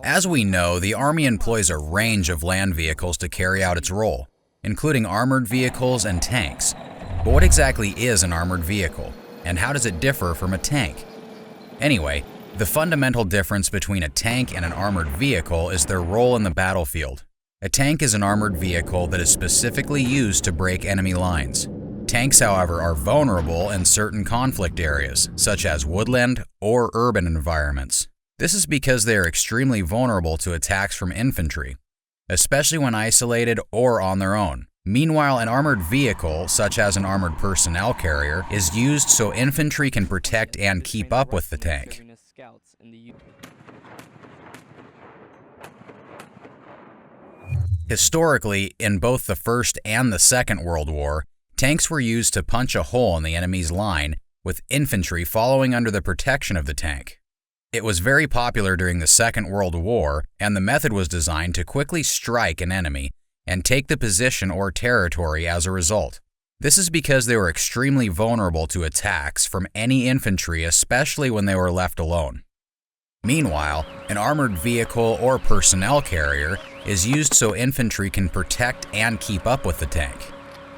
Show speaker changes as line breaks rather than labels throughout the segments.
As we know, the Army employs a range of land vehicles to carry out its role, including armored vehicles and tanks. But what exactly is an armored vehicle, and how does it differ from a tank? Anyway, the fundamental difference between a tank and an armored vehicle is their role in the battlefield. A tank is an armored vehicle that is specifically used to break enemy lines. Tanks, however, are vulnerable in certain conflict areas, such as woodland or urban environments. This is because they are extremely vulnerable to attacks from infantry, especially when isolated or on their own. Meanwhile, an armored vehicle, such as an armored personnel carrier, is used so infantry can protect and keep up with the tank. Historically, in both the First and the Second World War, tanks were used to punch a hole in the enemy's line, with infantry following under the protection of the tank. It was very popular during the Second World War, and the method was designed to quickly strike an enemy and take the position or territory as a result. This is because they were extremely vulnerable to attacks from any infantry, especially when they were left alone. Meanwhile, an armored vehicle or personnel carrier is used so infantry can protect and keep up with the tank.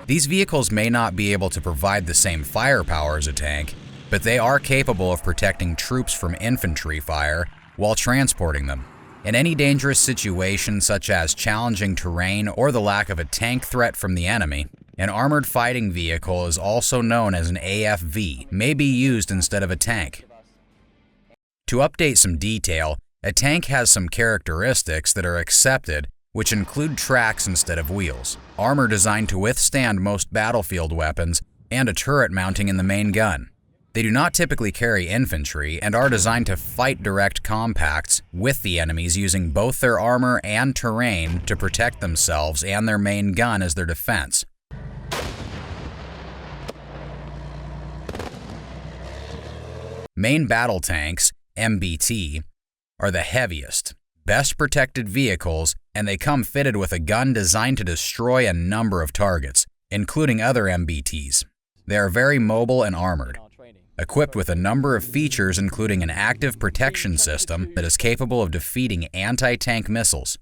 These vehicles may not be able to provide the same firepower as a tank, but they are capable of protecting troops from infantry fire while transporting them. In any dangerous situation, such as challenging terrain or the lack of a tank threat from the enemy, an armored fighting vehicle is also known as an AFV, may be used instead of a tank. To update some detail, a tank has some characteristics that are accepted, which include tracks instead of wheels, armor designed to withstand most battlefield weapons, and a turret mounting in the main gun. They do not typically carry infantry and are designed to fight direct compacts with the enemies using both their armor and terrain to protect themselves and their main gun as their defense. Main battle tanks, MBT, are the heaviest, best protected vehicles, and they come fitted with a gun designed to destroy a number of targets, including other MBTs. They are very mobile and armored, equipped with a number of features including an active protection system that is capable of defeating anti-tank missiles.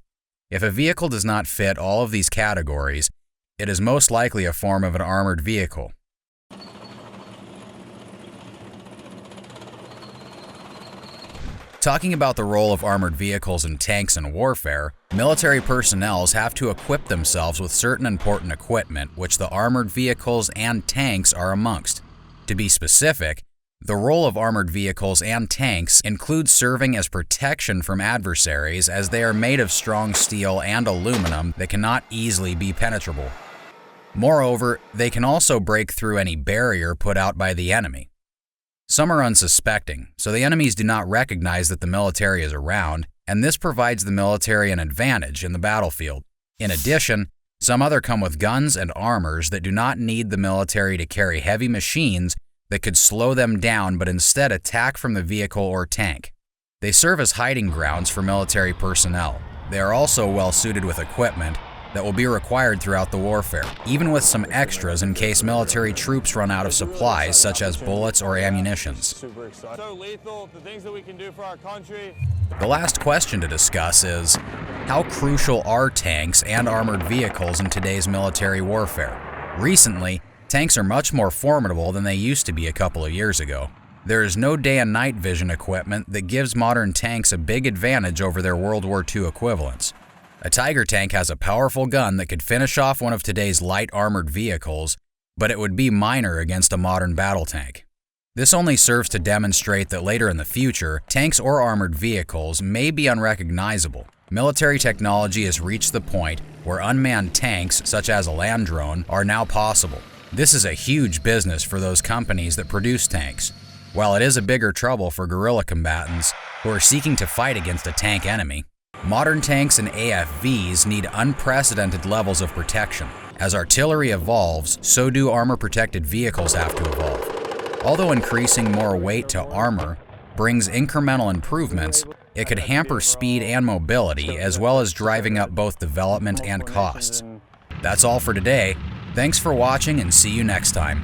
If a vehicle does not fit all of these categories, it is most likely a form of an armored vehicle. Talking about the role of armored vehicles and tanks in warfare, military personnel have to equip themselves with certain important equipment which the armored vehicles and tanks are amongst. To be specific, the role of armored vehicles and tanks includes serving as protection from adversaries as they are made of strong steel and aluminum that cannot easily be penetrable. Moreover, they can also break through any barrier put out by the enemy. Some are unsuspecting, so the enemies do not recognize that the military is around, and this provides the military an advantage in the battlefield. In addition, some other come with guns and armors that do not need the military to carry heavy machines that could slow them down but instead attack from the vehicle or tank. They serve as hiding grounds for military personnel. They are also well suited with equipment that will be required throughout the warfare, even with some extras in case military troops run out of supplies such as bullets or ammunitions.
So lethal, the things that we can do for our country.
The last question to discuss is, how crucial are tanks and armored vehicles in today's military warfare? Recently, tanks are much more formidable than they used to be a couple of years ago. There is no day and night vision equipment that gives modern tanks a big advantage over their World War II equivalents. A Tiger tank has a powerful gun that could finish off one of today's light armored vehicles, but it would be minor against a modern battle tank. This only serves to demonstrate that later in the future, tanks or armored vehicles may be unrecognizable. Military technology has reached the point where unmanned tanks, such as a land drone, are now possible. This is a huge business for those companies that produce tanks, while it is a bigger trouble for guerrilla combatants who are seeking to fight against a tank enemy. Modern tanks and AFVs need unprecedented levels of protection. As artillery evolves, so do armor-protected vehicles have to evolve. Although increasing more weight to armor brings incremental improvements, it could hamper speed and mobility, as well as driving up both development and costs. That's all for today. Thanks for watching and see you next time.